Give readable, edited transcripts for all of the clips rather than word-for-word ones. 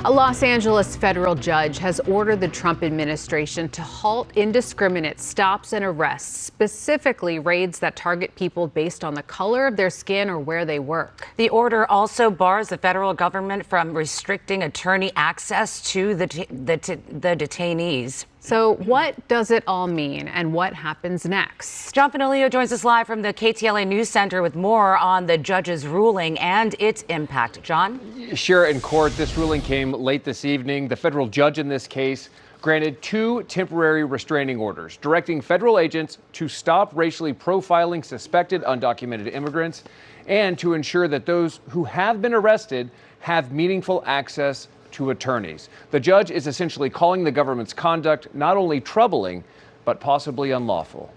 A Los Angeles federal judge has ordered the Trump administration to halt indiscriminate stops and arrests, specifically raids that target people based on the color of their skin or where they work. The order also bars the federal government from restricting attorney access to the detainees. So what does it all mean and what happens next? John Panolio joins us live from the KTLA News Center with more on the judge's ruling and its impact. John? Shira, in court, this ruling came late this evening. The federal judge in this case granted 2 temporary restraining orders, directing federal agents to stop racially profiling suspected undocumented immigrants and to ensure that those who have been arrested have meaningful access to attorneys. The judge is essentially calling the government's conduct not only troubling, but possibly unlawful.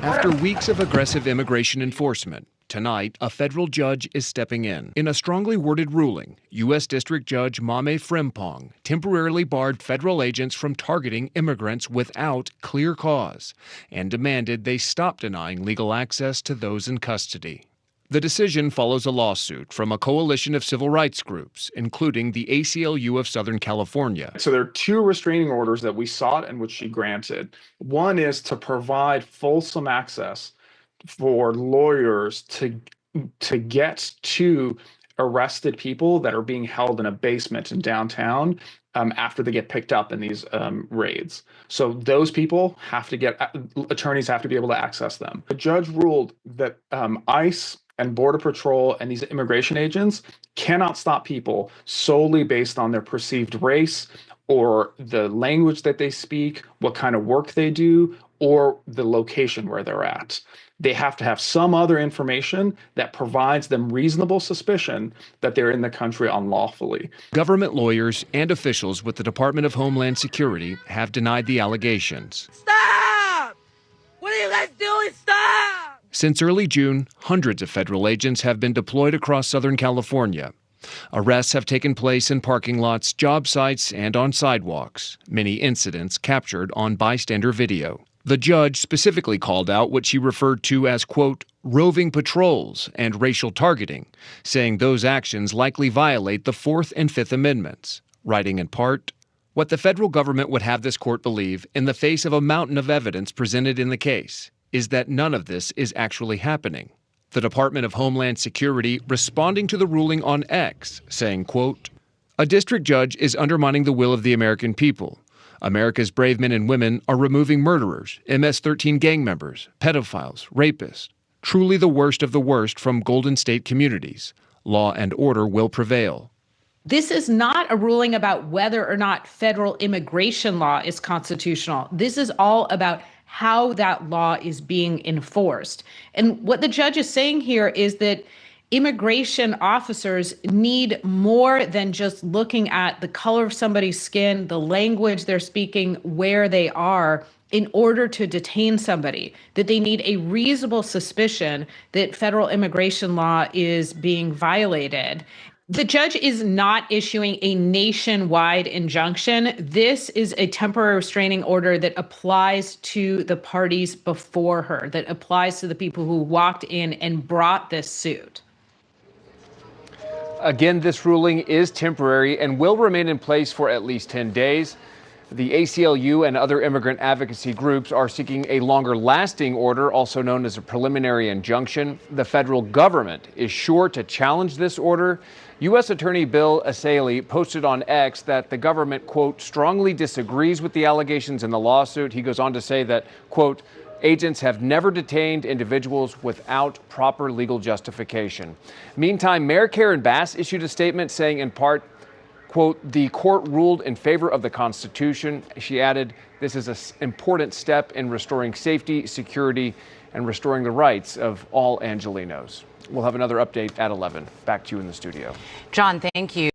After weeks of aggressive immigration enforcement, tonight, a federal judge is stepping in. In a strongly worded ruling, U.S. District Judge Mame Frimpong temporarily barred federal agents from targeting immigrants without clear cause and demanded they stop denying legal access to those in custody. The decision follows a lawsuit from a coalition of civil rights groups, including the ACLU of Southern California. So there are 2 restraining orders that we sought and which she granted. One is to provide fulsome access for lawyers to get to arrested people that are being held in a basement in downtown after they get picked up in these raids. So those people have to get, attorneys have to be able to access them. The judge ruled that ICE and Border Patrol and these immigration agents cannot stop people solely based on their perceived race or the language that they speak, what kind of work they do, or the location where they're at. They have to have some other information that provides them reasonable suspicion that they're in the country unlawfully. Government lawyers and officials with the Department of Homeland Security have denied the allegations. Stop! What are you guys doing? Stop! Since early June, hundreds of federal agents have been deployed across Southern California. Arrests have taken place in parking lots, job sites, and on sidewalks, many incidents captured on bystander video. The judge specifically called out what she referred to as, quote, roving patrols and racial targeting, saying those actions likely violate the 4th and 5th Amendments, writing in part, what the federal government would have this court believe in the face of a mountain of evidence presented in the case is that none of this is actually happening. The Department of Homeland Security responding to the ruling on X, saying, quote, a district judge is undermining the will of the American people. America's brave men and women are removing murderers, MS-13 gang members, pedophiles, rapists, truly the worst of the worst from Golden State communities. Law and order will prevail. This is not a ruling about whether or not federal immigration law is constitutional. This is all about how that law is being enforced. And what the judge is saying here is that immigration officers need more than just looking at the color of somebody's skin, the language they're speaking, where they are, in order to detain somebody, that they need a reasonable suspicion that federal immigration law is being violated. The judge is not issuing a nationwide injunction. This is a temporary restraining order that applies to the parties before her, that applies to the people who walked in and brought this suit. Again, this ruling is temporary and will remain in place for at least 10 days. The ACLU and other immigrant advocacy groups are seeking a longer-lasting order, also known as a preliminary injunction. The federal government is sure to challenge this order. U.S. Attorney Bill Essayli posted on X that the government, quote, strongly disagrees with the allegations in the lawsuit. He goes on to say that, quote, agents have never detained individuals without proper legal justification. Meantime, Mayor Karen Bass issued a statement saying in part, quote, the court ruled in favor of the Constitution. She added, this is an important step in restoring safety, security, and restoring the rights of all Angelenos. We'll have another update at 11. Back to you in the studio. John, thank you.